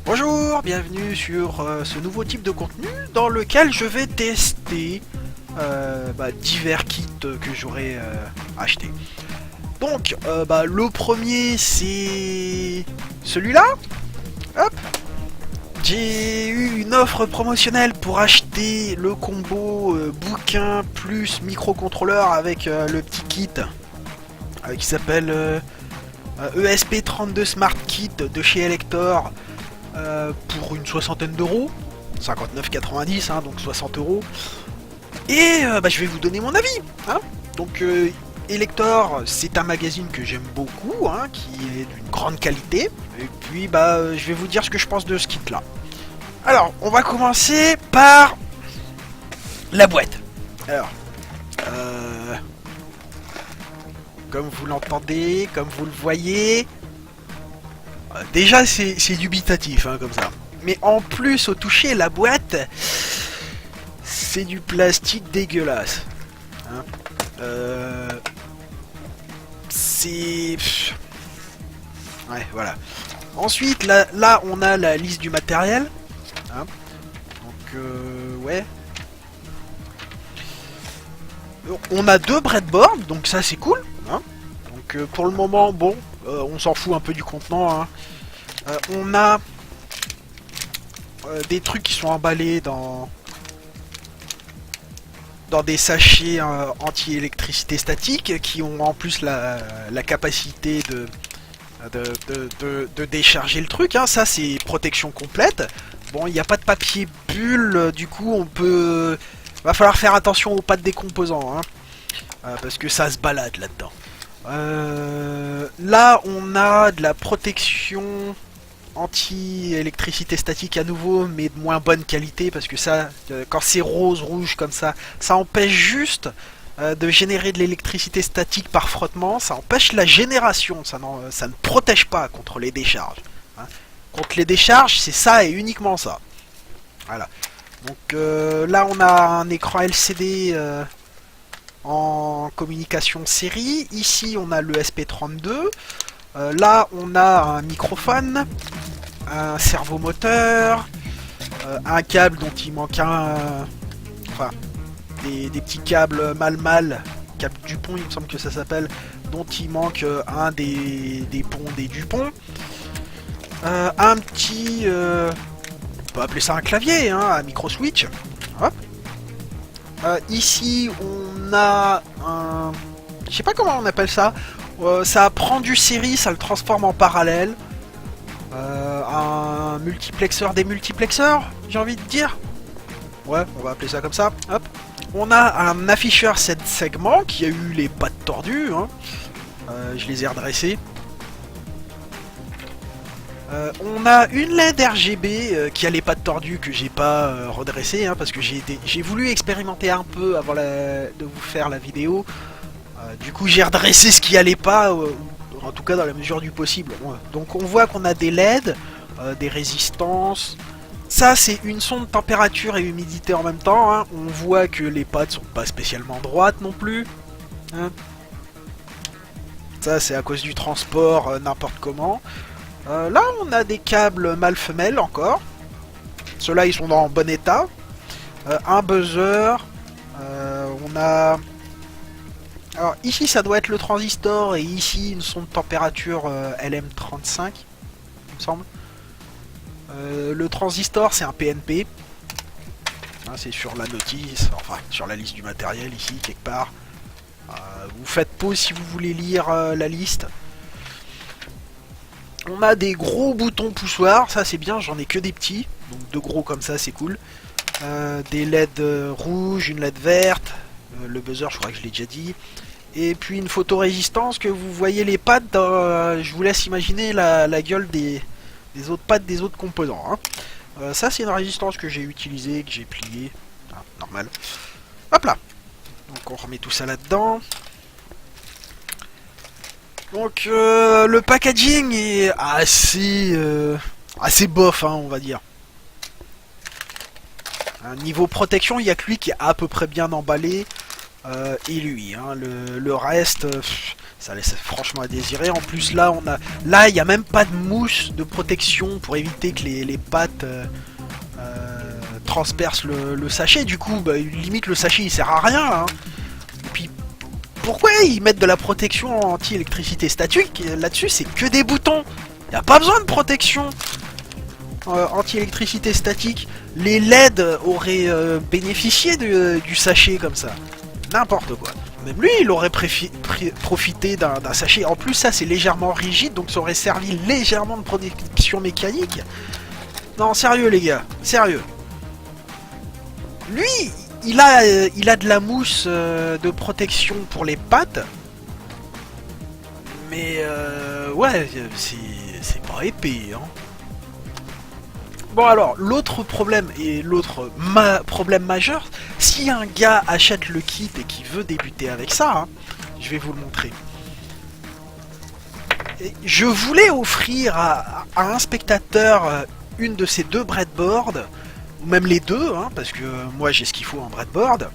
Bonjour, bienvenue sur ce nouveau type de contenu dans lequel je vais tester divers kits que j'aurais achetés. Donc, le premier c'est celui-là. Hop, j'ai eu une offre promotionnelle pour acheter le combo bouquin plus microcontrôleur avec le petit kit qui s'appelle ESP32 Smart Kit de chez Elector. Pour une soixantaine d'euros, 59,90 donc 60 euros. Et je vais vous donner mon avis. Donc Elector, c'est un magazine que j'aime beaucoup, qui est d'une grande qualité. Et puis je vais vous dire ce que je pense de ce kit là. Alors, on va commencer par la boîte. Alors, comme vous l'entendez, comme vous le voyez, déjà c'est dubitatif comme ça. Mais en plus au toucher la boîte, c'est du plastique dégueulasse. C'est... Ouais, voilà. Ensuite, là, on a la liste du matériel. Donc, ouais. On a deux breadboards, donc ça c'est cool. Donc, pour le moment, bon, on s'en fout un peu du contenant. On a des trucs qui sont emballés dans des sachets anti-électricité statique qui ont en plus la capacité de décharger le truc. Ça c'est protection complète. Bon, il n'y a pas de papier bulle, du coup on peut... Va falloir faire attention aux pattes des composants, parce que ça se balade là-dedans. Là on a de la protection anti-électricité statique à nouveau, mais de moins bonne qualité, parce que ça, quand c'est rose, rouge comme ça empêche juste de générer de l'électricité statique par frottement, ça empêche la génération, ça ne protège pas contre les décharges. Contre les décharges, c'est ça et uniquement ça. Voilà. Donc là, on a un écran LCD en communication série. Ici, on a le SP32. Là, on a un microphone, un servomoteur, un câble dont il manque un... enfin, des petits câbles mal, câble Dupont, il me semble que ça s'appelle, dont il manque un des ponts des Dupont. Un petit... on peut appeler ça un clavier, un micro switch. Hop. Ici, on a un... je sais pas comment on appelle ça. Ça prend du série, ça le transforme en parallèle. Un multiplexeur des multiplexeurs, j'ai envie de dire. Ouais, on va appeler ça comme ça. Hop. On a un afficheur 7 segments qui a eu les pattes tordues. Je les ai redressées. On a une LED RGB qui a les pattes tordues que j'ai pas redressées, parce que j'ai voulu expérimenter un peu avant de vous faire la vidéo. Du coup j'ai redressé ce qui allait pas, en tout cas dans la mesure du possible. Donc on voit qu'on a des LED, des résistances. Ça c'est une sonde température et humidité en même temps. On voit que les pattes sont pas spécialement droites non plus. Ça c'est à cause du transport n'importe comment. Là on a des câbles mâle-femelle encore. Ceux-là ils sont en bon état. Un buzzer. On a... Alors ici ça doit être le transistor et ici une sonde température LM35, il me semble. Le transistor c'est un PNP. C'est sur la notice, enfin sur la liste du matériel ici quelque part. Vous faites pause si vous voulez lire la liste. On a des gros boutons poussoirs, ça c'est bien, j'en ai que des petits. Donc deux gros comme ça c'est cool. Des LED rouges, une LED verte. Le buzzer je crois que je l'ai déjà dit. Et puis une photorésistance que vous voyez les pattes, je vous laisse imaginer la gueule des autres pattes des autres composants. Ça c'est une résistance que j'ai utilisée, que j'ai pliée, normal. Hop là. Donc on remet tout ça là-dedans. Donc le packaging est assez bof, on va dire. Niveau protection, il n'y a que lui qui est à peu près bien emballé. Et lui, le reste, Ça laisse franchement à désirer. En plus là, là il n'y a même pas de mousse de protection pour éviter que les pattes transpercent le sachet. Du coup, bah, limite le sachet il sert à rien. Hein. Et puis pourquoi ils mettent de la protection anti-électricité statique là-dessus? C'est que des boutons. Il n'y a pas besoin de protection anti-électricité statique. Les LED auraient bénéficié du sachet comme ça. N'importe quoi. Même lui, il aurait profité d'un sachet. En plus, ça, c'est légèrement rigide, donc ça aurait servi légèrement de protection mécanique. Non, sérieux, les gars. Sérieux. Lui, il a de la mousse de protection pour les pattes. Mais, ouais, c'est pas épais, hein. Bon alors, l'autre problème, et l'autre problème majeur, si un gars achète le kit et qui veut débuter avec ça, hein, je vais vous le montrer. Et je voulais offrir à un spectateur une de ces deux breadboards, ou même les deux, hein, parce que moi j'ai ce qu'il faut en breadboard,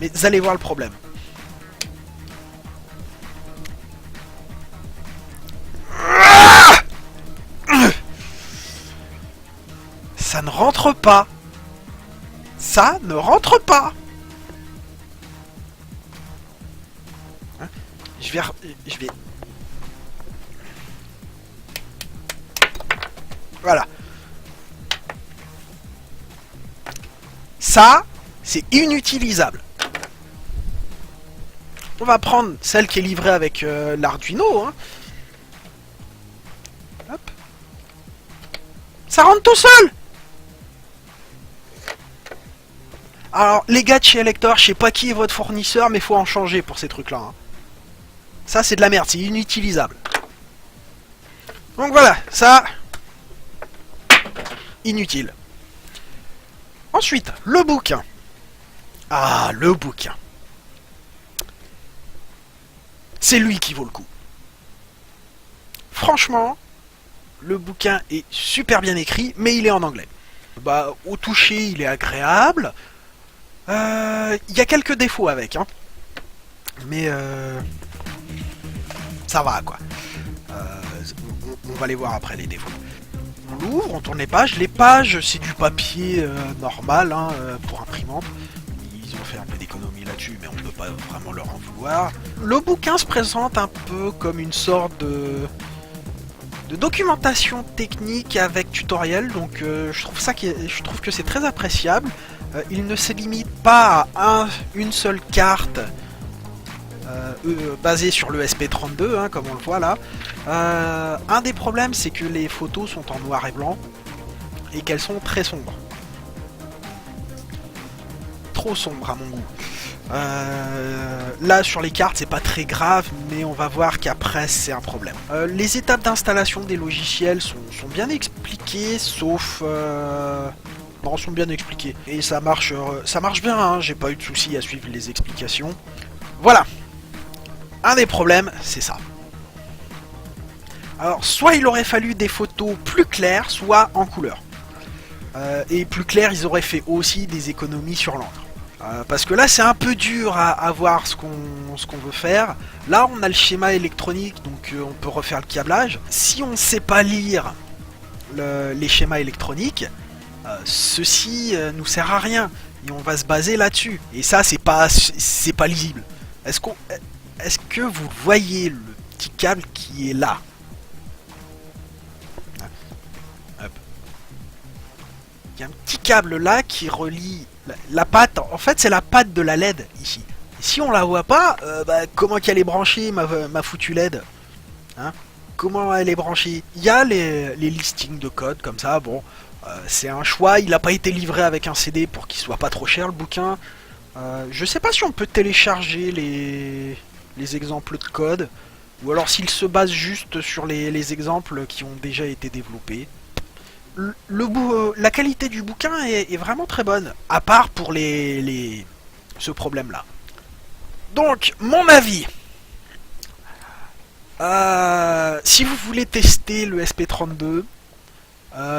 mais vous allez voir le problème. Ça ne rentre pas. Ça ne rentre pas. Hein, je vais... Voilà. Ça, c'est inutilisable. On va prendre celle qui est livrée avec l'Arduino. Hein. Hop. Ça rentre tout seul. Alors, les gars de chez Elector, je sais pas qui est votre fournisseur, mais faut en changer pour ces trucs-là. Hein. Ça, c'est de la merde, c'est inutilisable. Donc voilà, ça... Inutile. Ensuite, le bouquin. Ah, le bouquin. C'est lui qui vaut le coup. Franchement, le bouquin est super bien écrit, mais il est en anglais. Bah, au toucher, il est agréable. Il y a quelques défauts avec, hein. Mais ça va quoi. On va les voir après les défauts. On l'ouvre, on tourne les pages. Les pages, c'est du papier normal hein, pour imprimante. Ils ont fait un peu d'économie là-dessus, mais on peut pas vraiment leur en vouloir. Le bouquin se présente un peu comme une sorte de documentation technique avec tutoriel, donc je trouve que c'est très appréciable. Il ne se limite pas à une seule carte basée sur le SP32, hein, comme on le voit là. Un des problèmes, c'est que les photos sont en noir et blanc et qu'elles sont très sombres. Trop sombres à mon goût. Là sur les cartes c'est pas très grave, mais on va voir qu'après c'est un problème. Les étapes d'installation des logiciels sont bien expliquées, sauf non, sont bien expliquées et ça marche bien. Hein, j'ai pas eu de soucis à suivre les explications. Voilà. Un des problèmes, c'est ça. Alors, soit il aurait fallu des photos plus claires, soit en couleur. Et plus clair, ils auraient fait aussi des économies sur l'encre. Parce que là c'est un peu dur à voir ce qu'on veut faire. Là on a le schéma électronique, donc on peut refaire le câblage. Si on ne sait pas lire les schémas électroniques, ceci nous sert à rien. Et on va se baser là-dessus. Et ça c'est pas lisible. Est-ce que vous voyez le petit câble qui est là? Hop. Il y a un petit câble là qui relie la patte, en fait c'est la patte de la LED ici. Et si on la voit pas, comment qu'elle est branchée ma foutue LED hein? Comment elle est branchée? Il y a les listings de code comme ça, bon, c'est un choix, il n'a pas été livré avec un CD pour qu'il soit pas trop cher le bouquin. Je sais pas si on peut télécharger les exemples de code, ou alors s'il se base juste sur les exemples qui ont déjà été développés. La qualité du bouquin est vraiment très bonne, à part pour ce problème-là. Donc, mon avis, si vous voulez tester le SP32,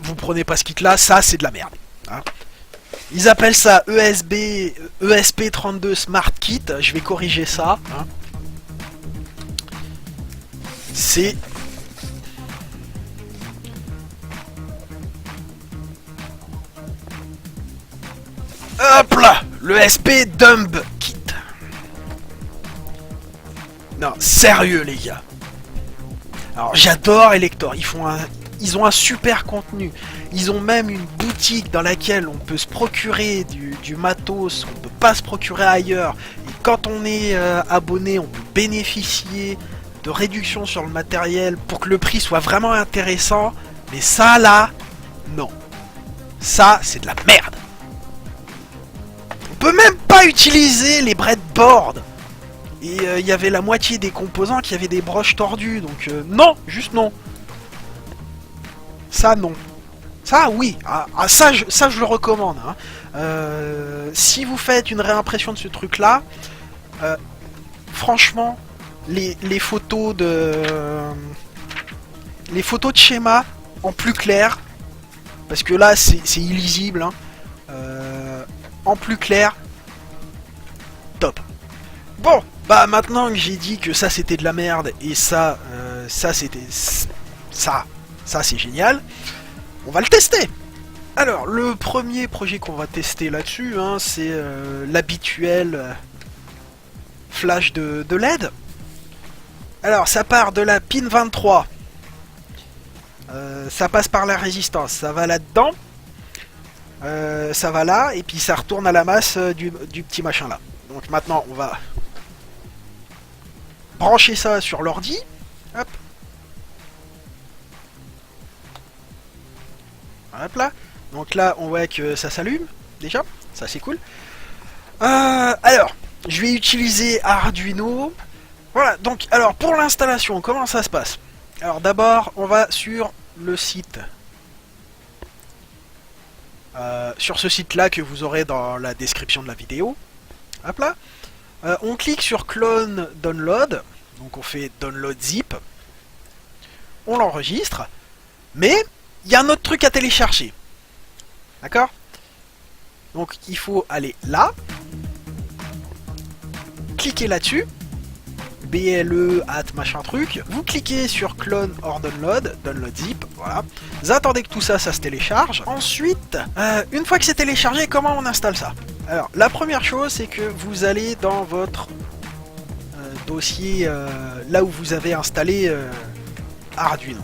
vous prenez pas ce kit-là, ça c'est de la merde. Hein. Ils appellent ça ESP32 Smart Kit, je vais corriger ça. Hein. c'est... Hop là, le SP Dumb Kit. Non, sérieux les gars. Alors j'adore Elector, ils ont un super contenu. Ils ont même une boutique dans laquelle on peut se procurer du matos qu'on peut pas se procurer ailleurs. Et quand on est abonné, on peut bénéficier de réductions sur le matériel pour que le prix soit vraiment intéressant. Mais ça là, non. Ça, c'est de la merde. On peut même pas utiliser les breadboards. Et il y avait la moitié des composants qui avaient des broches tordues. Donc non, juste non. Ça non. Ça oui. Ça je le recommande. Hein. Si vous faites une réimpression de ce truc là, franchement, les photos de schéma en plus clair, parce que là c'est illisible. Hein. En plus clair, top. Bon, bah maintenant que j'ai dit que ça c'était de la merde et ça c'était ça c'est génial, on va le tester. Alors le premier projet qu'on va tester là-dessus, hein, c'est l'habituel flash de LED. Alors ça part de la pin 23, ça passe par la résistance, ça va là-dedans, ça va là et puis ça retourne à la masse du petit machin là. Donc maintenant on va brancher ça sur l'ordi. Hop. Hop là. Donc là, on voit que ça s'allume, déjà. Ça, c'est cool. Alors, je vais utiliser Arduino. Voilà, donc, alors, pour l'installation, comment ça se passe? Alors, d'abord, on va sur le site. Sur ce site-là que vous aurez dans la description de la vidéo. Hop là. On clique sur Clone Download. Donc, on fait Download Zip. On l'enregistre. Mais, il y a un autre truc à télécharger. D'accord? Donc il faut aller là, cliquer là-dessus, BLE machin truc, vous cliquez sur clone or download, download zip, voilà. Vous attendez que tout ça, ça se télécharge. Ensuite, une fois que c'est téléchargé, comment on installe ça? Alors la première chose, c'est que vous allez dans votre dossier, là où vous avez installé Arduino.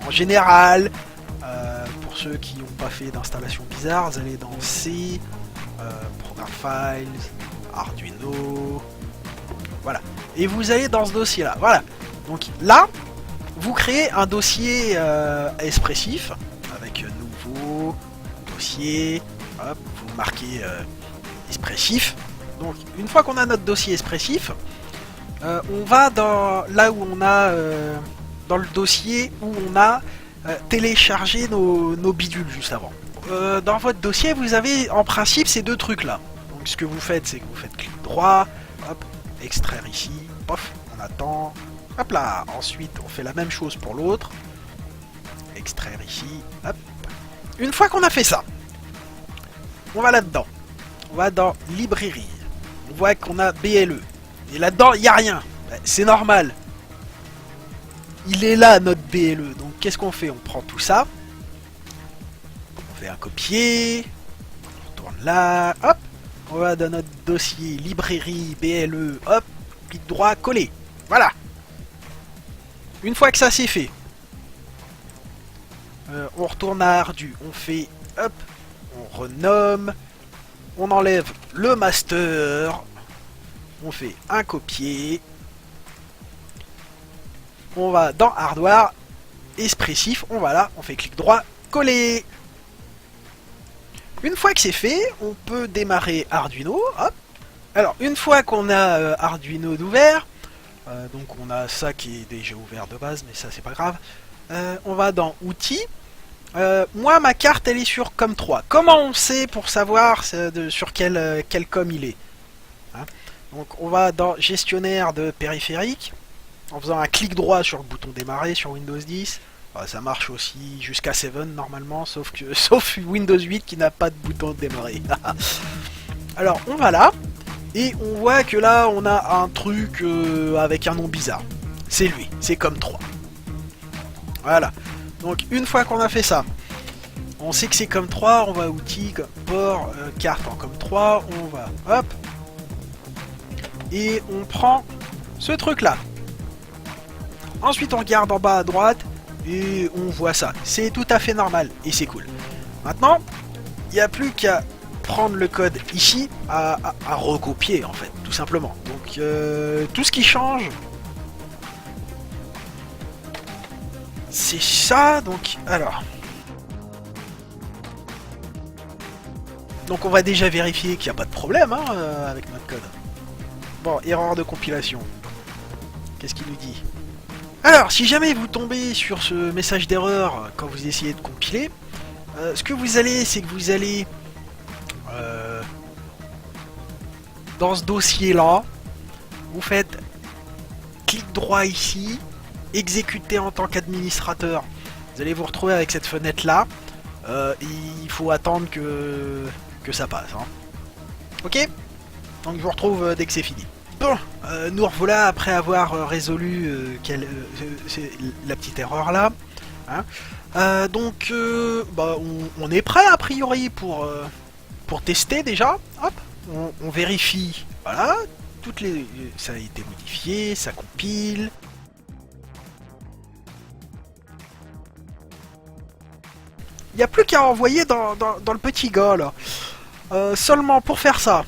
En général, pour ceux qui n'ont pas fait d'installation bizarre, vous allez dans C, Program Files, Arduino, voilà. Et vous allez dans ce dossier-là, voilà. Donc là, vous créez un dossier expressif, avec nouveau, dossier, hop, vous marquez expressif. Donc une fois qu'on a notre dossier expressif, on va dans là où on a, dans le dossier où on a télécharger nos bidules juste avant. Dans votre dossier, vous avez en principe ces deux trucs là. Donc ce que vous faites, c'est que vous faites clic droit, hop, extraire ici, pof, on attend, hop là. Ensuite, on fait la même chose pour l'autre, extraire ici, hop. Une fois qu'on a fait ça, on va là-dedans. On va dans librairie. On voit qu'on a BLE. Et là-dedans, il n'y a rien. C'est normal. Il est là notre BLE, donc qu'est-ce qu'on fait? On prend tout ça, on fait un copier, on retourne là, hop, on va dans notre dossier librairie BLE, hop, clic droit, coller, voilà. Une fois que ça c'est fait, on retourne à Ardu, on fait, hop, on renomme, on enlève le master, on fait un copier. On va dans Hardware, expressif, on va là, on fait clic droit, coller. Une fois que c'est fait, on peut démarrer Arduino, hop. Alors, une fois qu'on a Arduino d'ouvert, donc on a ça qui est déjà ouvert de base, mais ça c'est pas grave. On va dans Outils. Moi, ma carte, elle est sur COM3. Comment on sait pour savoir sur quel COM il est, hein? Donc, on va dans Gestionnaire de périphériques. En faisant un clic droit sur le bouton démarrer sur Windows 10, ça marche aussi jusqu'à 7 normalement, sauf Windows 8 qui n'a pas de bouton de démarrer. Alors on va là, et on voit que là on a un truc avec un nom bizarre. C'est lui, c'est COM3. Voilà. Donc une fois qu'on a fait ça, on sait que c'est comme 3, on va outils, comme port, carte en comme 3, on va, hop, et on prend ce truc là. Ensuite on regarde en bas à droite, et on voit ça. C'est tout à fait normal, et c'est cool. Maintenant, il n'y a plus qu'à prendre le code ici, à recopier en fait, tout simplement. Donc tout ce qui change, c'est ça, donc, alors... Donc on va déjà vérifier qu'il n'y a pas de problème hein, avec notre code. Bon, erreur de compilation. Qu'est-ce qu'il nous dit? Alors, si jamais vous tombez sur ce message d'erreur quand vous essayez de compiler, ce que vous allez, c'est que vous allez dans ce dossier-là, vous faites clic droit ici, exécuter en tant qu'administrateur. Vous allez vous retrouver avec cette fenêtre-là. Il faut attendre que ça passe. Hein. Ok? Donc je vous retrouve dès que c'est fini. Bon, nous revoilà après avoir résolu la petite erreur là. Hein. Donc, bah, on est prêt a priori pour tester déjà. Hop, on vérifie. Voilà, ça a été modifié, ça compile. Il n'y a plus qu'à envoyer dans le petit gars là. Seulement pour faire ça,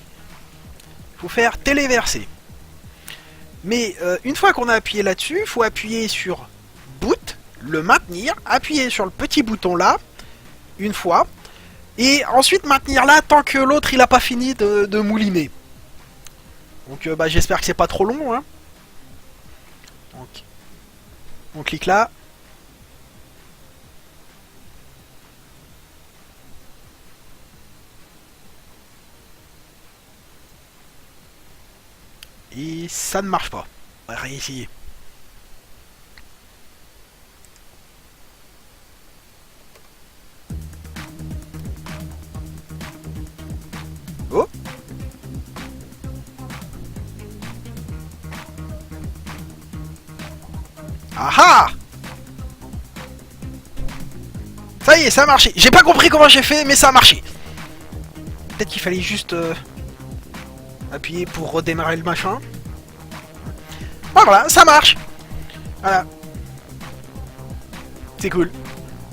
il faut faire téléverser. Mais une fois qu'on a appuyé là-dessus, il faut appuyer sur boot, le maintenir, appuyer sur le petit bouton là, une fois, et ensuite maintenir là tant que l'autre il a pas fini de mouliner. Donc bah, j'espère que c'est pas trop long. Hein. Donc, on clique là. Et ça ne marche pas. On va réessayer. Oh! Ah ah! Ça y est, ça a marché. J'ai pas compris comment j'ai fait, mais ça a marché. Peut-être qu'il fallait juste appuyer pour redémarrer le machin. Ah, voilà, ça marche. Voilà. C'est cool.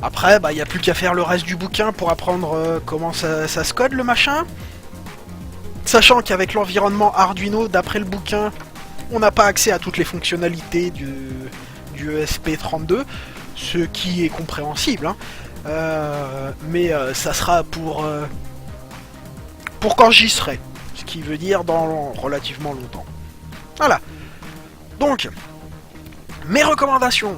Après, bah, y a plus qu'à faire le reste du bouquin pour apprendre comment ça se code le machin. Sachant qu'avec l'environnement Arduino, d'après le bouquin, on n'a pas accès à toutes les fonctionnalités du ESP32, ce qui est compréhensible. Hein. Mais ça sera pour quand j'y serai. Ce qui veut dire dans relativement longtemps. Voilà. Donc, mes recommandations.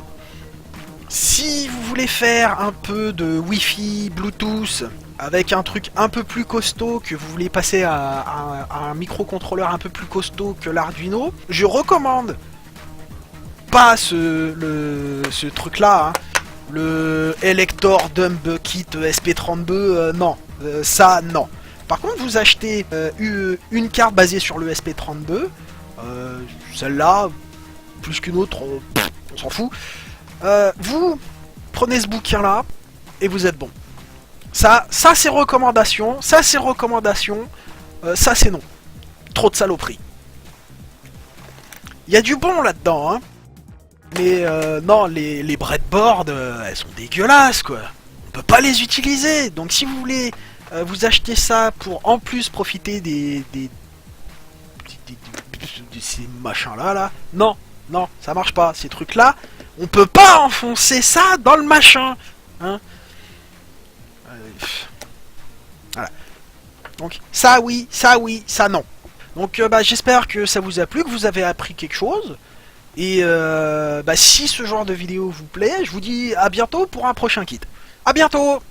Si vous voulez faire un peu de Wi-Fi, Bluetooth, avec un truc un peu plus costaud, que vous voulez passer à un microcontrôleur un peu plus costaud que l'Arduino, je recommande pas ce truc-là, hein, le Elector Dumb Kit SP32, non, ça non. Par contre, vous achetez une carte basée sur le SP32, celle-là, plus qu'une autre, on s'en fout. Vous prenez ce bouquin-là et vous êtes bon. Ça c'est recommandation, ça c'est recommandation, ça c'est non. Trop de saloperies. Il y a du bon là-dedans, hein. Mais non, les breadboards, elles sont dégueulasses, quoi. On peut pas les utiliser. Donc si vous voulez vous acheter ça pour en plus profiter de ces machins-là, là, non, ça marche pas. Ces trucs-là, on peut pas enfoncer ça dans le machin. Hein. Voilà. Donc ça oui, ça non. Donc bah, j'espère que ça vous a plu, que vous avez appris quelque chose. Et bah, si ce genre de vidéo vous plaît, je vous dis à bientôt pour un prochain kit. À bientôt!